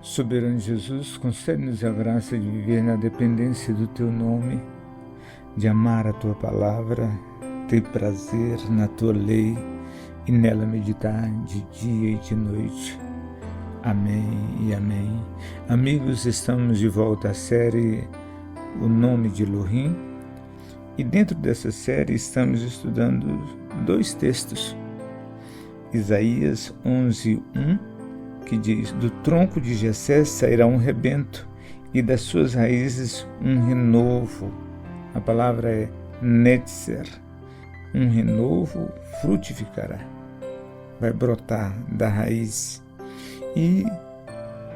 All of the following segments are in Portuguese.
Soberano Jesus, concede-nos a graça de viver na dependência do Teu nome, de amar a Tua palavra, ter prazer na Tua lei e nela meditar de dia e de noite. Amém e amém. Amigos, estamos de volta à série O Nome de Elohim, e dentro dessa série estamos estudando dois textos. Isaías 11:1, que diz: do tronco de Jessé sairá um rebento, e das suas raízes um renovo. A palavra é netzer. Um renovo frutificará, vai brotar da raiz. E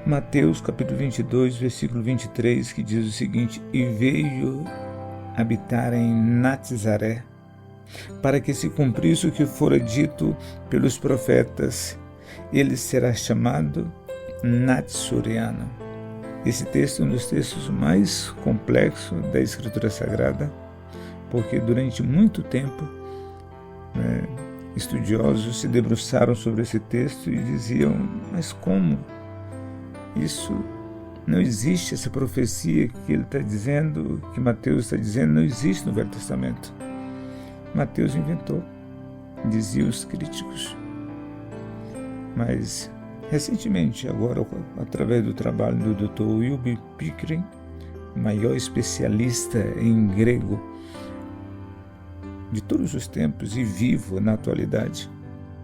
Mateus capítulo 22, versículo 23, que diz o seguinte: e veio habitar em Nazaré, para que se cumprisse o que fora dito pelos profetas, ele será chamado Natsuriano. Esse texto é um dos textos mais complexos da Escritura Sagrada, porque durante muito tempo estudiosos se debruçaram sobre esse texto e diziam: mas como? Isso não existe, essa profecia que ele está dizendo, que Mateus está dizendo, não existe no Velho Testamento. Mateus inventou, diziam os críticos. Mas, recentemente, agora, através do trabalho do Dr. Wilby Pickering, o maior especialista em grego de todos os tempos e vivo na atualidade,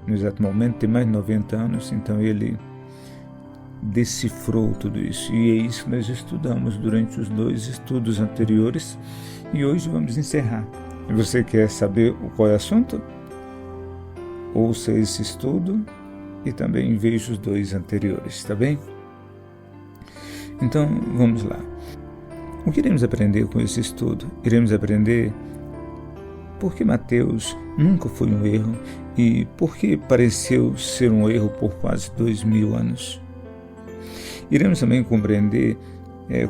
no exato momento tem mais de 90 anos, então ele decifrou tudo isso. E é isso que nós estudamos durante os dois estudos anteriores, e hoje vamos encerrar. E você quer saber qual é o assunto? Ouça esse estudo e também veja os dois anteriores, tá bem? Então, vamos lá. O que iremos aprender com esse estudo? Iremos aprender por que Mateus nunca foi um erro e por que pareceu ser um erro por quase 2000 anos. Iremos também compreender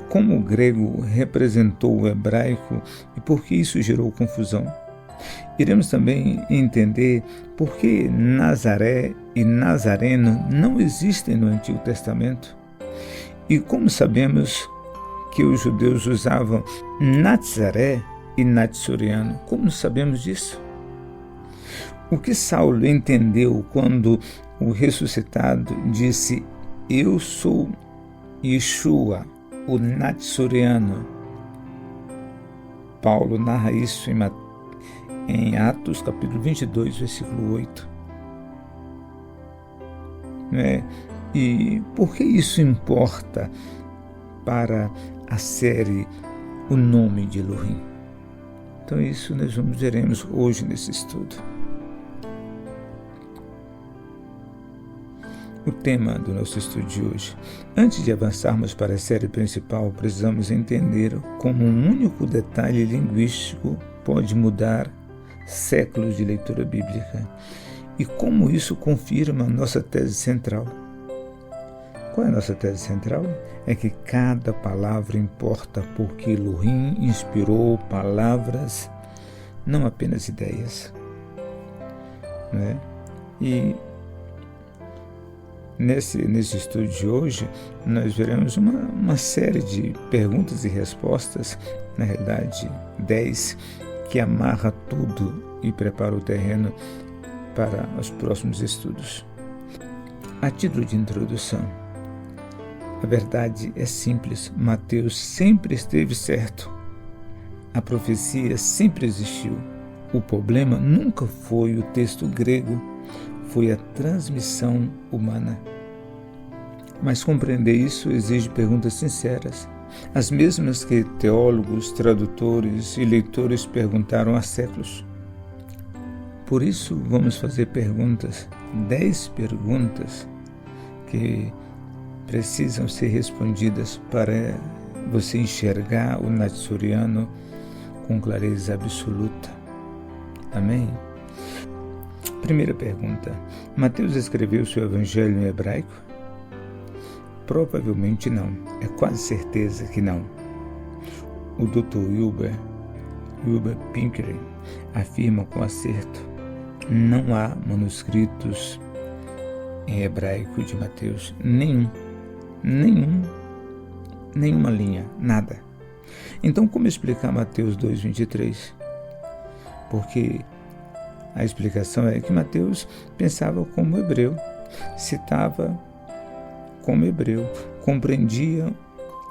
como o grego representou o hebraico e por que isso gerou confusão. Iremos também entender por que Nazaré e Nazareno não existem no Antigo Testamento e como sabemos que os judeus usavam Nazaré e Natsuriano. Como sabemos disso? O que Saulo entendeu quando o ressuscitado disse: eu sou Yeshua, o Natsuriano? Paulo narra isso em Atos capítulo 22, versículo 8. E por que isso importa para a série O Nome de Elohim? Então isso nós veremos hoje nesse estudo. O tema do nosso estudo de hoje. Antes de avançarmos para a série principal, precisamos entender como um único detalhe linguístico pode mudar séculos de leitura bíblica e como isso confirma a nossa tese central. Qual é a nossa tese central? É que cada palavra importa, porque Elohim inspirou palavras, não apenas ideias. E nesse estudo de hoje, nós veremos uma série de perguntas e respostas, na realidade 10, que amarra tudo e prepara o terreno para os próximos estudos. A título de introdução, a verdade é simples: Mateus sempre esteve certo. A profecia sempre existiu. O problema nunca foi o texto grego, foi a transmissão humana. Mas compreender isso exige perguntas sinceras, as mesmas que teólogos, tradutores e leitores perguntaram há séculos. Por isso, vamos fazer perguntas, 10 perguntas que precisam ser respondidas para você enxergar o Natsuriano com clareza absoluta. Amém? Primeira pergunta: Mateus escreveu seu evangelho em hebraico? Provavelmente não, é quase certeza que não. O Dr. Wilby Pickering afirma com acerto: não há manuscritos em hebraico de Mateus, nenhum. Nenhuma linha, nada. Então, como explicar Mateus 2:23? Porque a explicação é que Mateus pensava como hebreu, citava como hebreu, compreendia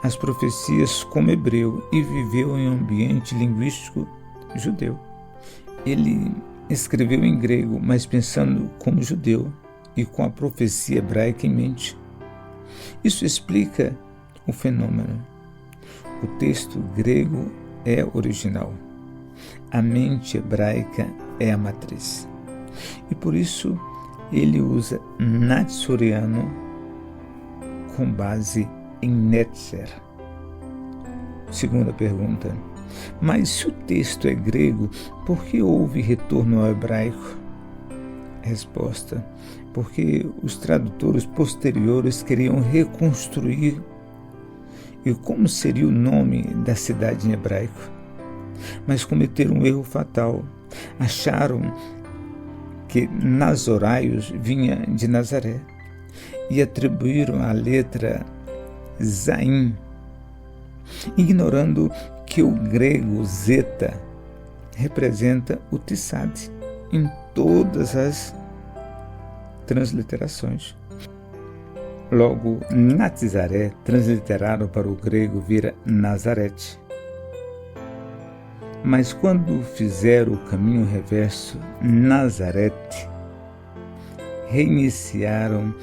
as profecias como hebreu e viveu em um ambiente linguístico judeu. Ele escreveu em grego, mas pensando como judeu e com a profecia hebraica em mente. Isso explica o fenômeno. O texto grego é original. A mente hebraica é a matriz. E por isso ele usa natsoriano com base em Netzer. Segunda pergunta. Mas se o texto é grego, por que houve retorno ao hebraico? Resposta. Porque os tradutores posteriores queriam reconstruir e como seria o nome da cidade em hebraico. Mas cometeram um erro fatal. Acharam que Nazoraios vinha de Nazaré e atribuíram a letra Zain, ignorando que o grego zeta representa o Tissad em todas as transliterações. Logo, Natzaré, transliterado para o grego, vira Nazarete. Mas quando fizeram o caminho reverso, Nazarete, reiniciaram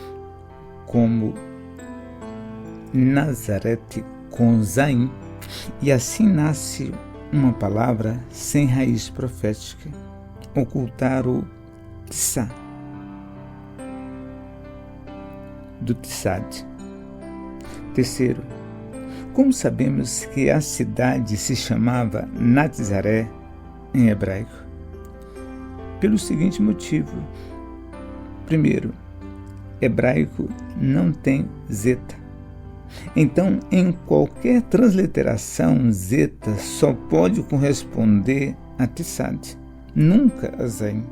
como Nazarete com Zain, e assim nasce uma palavra sem raiz profética. Ocultar o Tissá do Tissad. Terceiro, como sabemos que a cidade se chamava Natzaré em hebraico? Pelo seguinte motivo. Primeiro, hebraico não tem zeta. Então, em qualquer transliteração, zeta só pode corresponder a Tissad, nunca a Zain.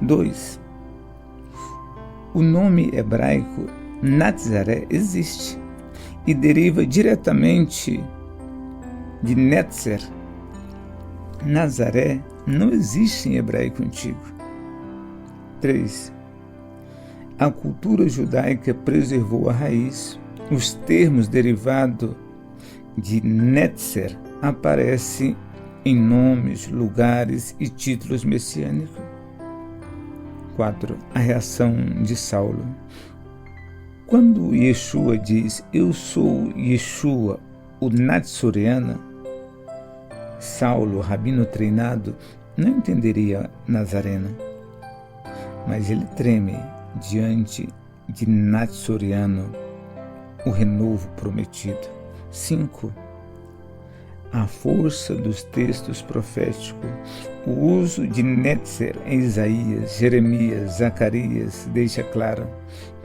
2. O nome hebraico Natzaré existe e deriva diretamente de Netzer. Nazaré não existe em hebraico antigo. 3. A cultura judaica preservou a raiz. Os termos derivados de Netzer aparecem em nomes, lugares e títulos messiânicos. 4. A reação de Saulo. Quando Yeshua diz, eu sou Yeshua, o Natsoriano, Saulo, rabino treinado, não entenderia Nazareno, mas ele treme diante de Natsoriano, o renovo prometido. 5. A força dos textos proféticos, o uso de Netzer em Isaías, Jeremias, Zacarias deixa claro: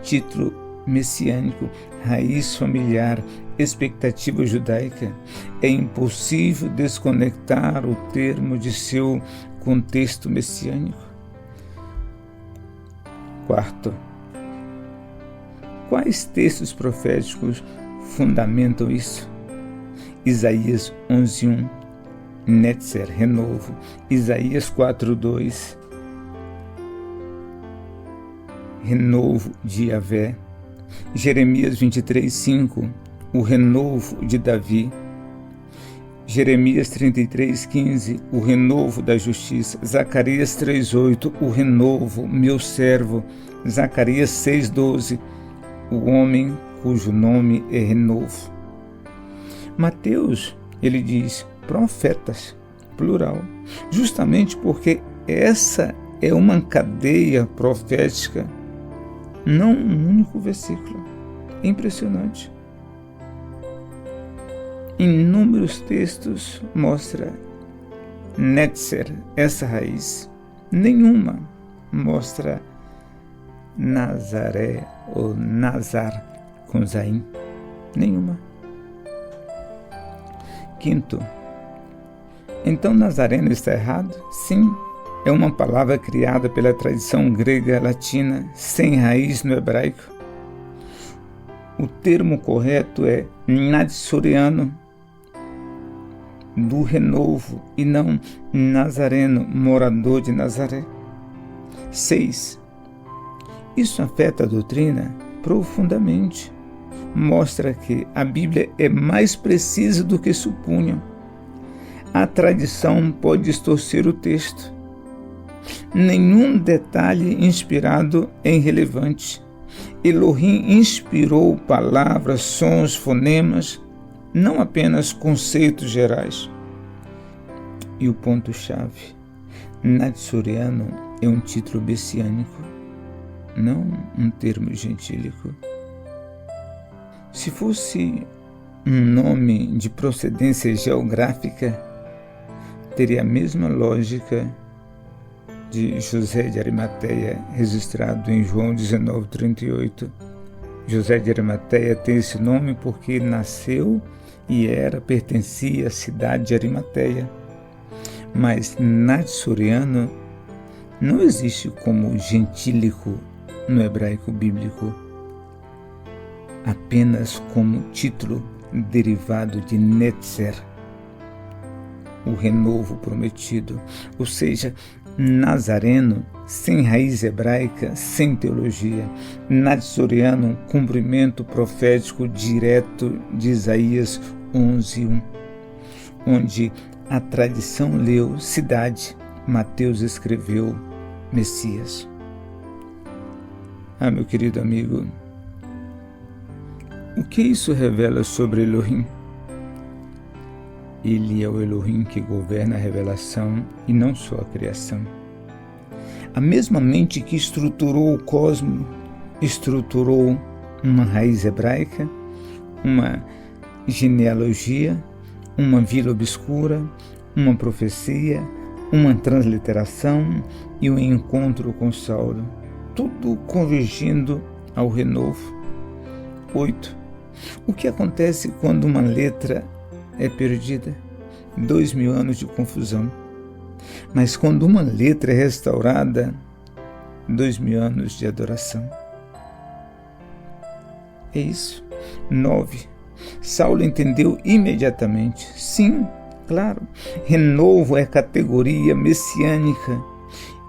título messiânico, raiz familiar, expectativa judaica. É impossível desconectar o termo de seu contexto messiânico. 4. Quais textos proféticos fundamentam isso? Isaías 11:1, Netzer, renovo. Isaías 4:2, renovo de Yahvé. Jeremias 23:5, o renovo de Davi. Jeremias 33:15, o renovo da justiça. Zacarias 3:8, o renovo, meu servo. Zacarias 6:12, o homem cujo nome é renovo. Mateus, ele diz profetas, plural, justamente porque essa é uma cadeia profética, não um único versículo. É impressionante. Inúmeros textos mostra Netzer, essa raiz. Nenhuma mostra Nazaré ou Nazar com Zain. Nenhuma. 5. Então Nazareno está errado? Sim, é uma palavra criada pela tradição grega latina, sem raiz no hebraico. O termo correto é natsoriano, do renovo, e não nazareno, morador de Nazaré. 6. Isso afeta a doutrina profundamente. Mostra que a Bíblia é mais precisa do que supunham. A tradição pode distorcer o texto. Nenhum detalhe inspirado é irrelevante. Elohim inspirou palavras, sons, fonemas, não apenas conceitos gerais. E o ponto-chave: natsoriano é um título messiânico, não um termo gentílico. Se fosse um nome de procedência geográfica, teria a mesma lógica de José de Arimateia, registrado em João 19:38. José de Arimateia tem esse nome porque nasceu e pertencia à cidade de Arimateia. Mas natsoriano não existe como gentílico no hebraico bíblico, apenas como título derivado de netzer, o renovo prometido, ou seja, nazareno sem raiz hebraica, sem teologia. Natsoriano, um cumprimento profético direto de Isaías 11:1, onde a tradição leu cidade, Mateus escreveu Messias. Meu querido amigo, o que isso revela sobre Elohim? Ele é o Elohim que governa a revelação e não só a criação. A mesma mente que estruturou o cosmos, estruturou uma raiz hebraica, uma genealogia, uma vila obscura, uma profecia, uma transliteração e um encontro com Saulo, tudo convergindo ao renovo. 8. O que acontece quando uma letra é perdida? 2000 anos de confusão. Mas quando uma letra é restaurada, 2000 anos de adoração. É isso. 9. Saulo entendeu imediatamente. Sim, claro, renovo é categoria messiânica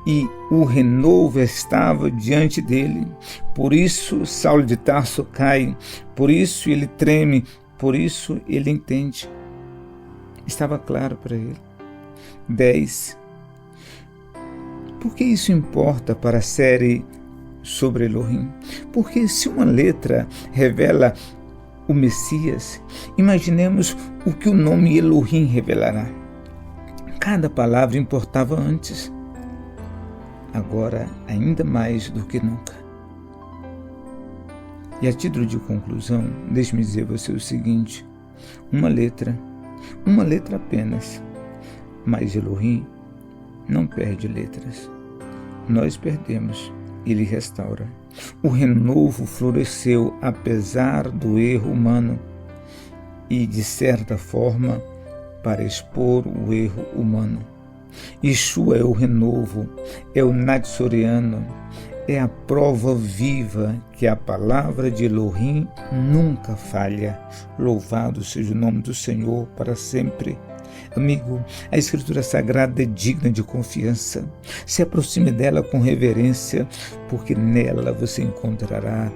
e o renovo estava diante dele. Por isso Saulo de Tarso cai, por isso ele treme, por isso ele entende. Estava claro para ele. 10. Por que isso importa para a série sobre Elohim? Porque se uma letra revela o Messias, imaginemos o que o nome Elohim revelará. Cada palavra importava antes, agora ainda mais do que nunca. E a título de conclusão, deixe-me dizer a você o seguinte: uma letra apenas, mas Elohim não perde letras. Nós perdemos, ele restaura. O renovo floresceu apesar do erro humano e, de certa forma, para expor o erro humano. Yeshua é o renovo, é o natsoriano, é a prova viva que a palavra de Elohim nunca falha. Louvado seja o nome do Senhor para sempre. Amigo, a Escritura Sagrada é digna de confiança. Se aproxime dela com reverência, porque nela você encontrará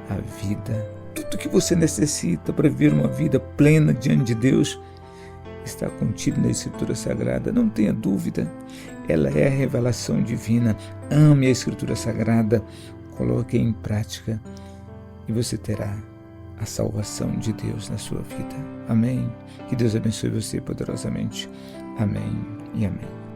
a vida. Tudo que você necessita para viver uma vida plena diante de Deus está contido na Escritura Sagrada. Não tenha dúvida, ela é a revelação divina. Ame a Escritura Sagrada, coloque em prática e você terá a salvação de Deus na sua vida. Amém? Que Deus abençoe você poderosamente. Amém e amém.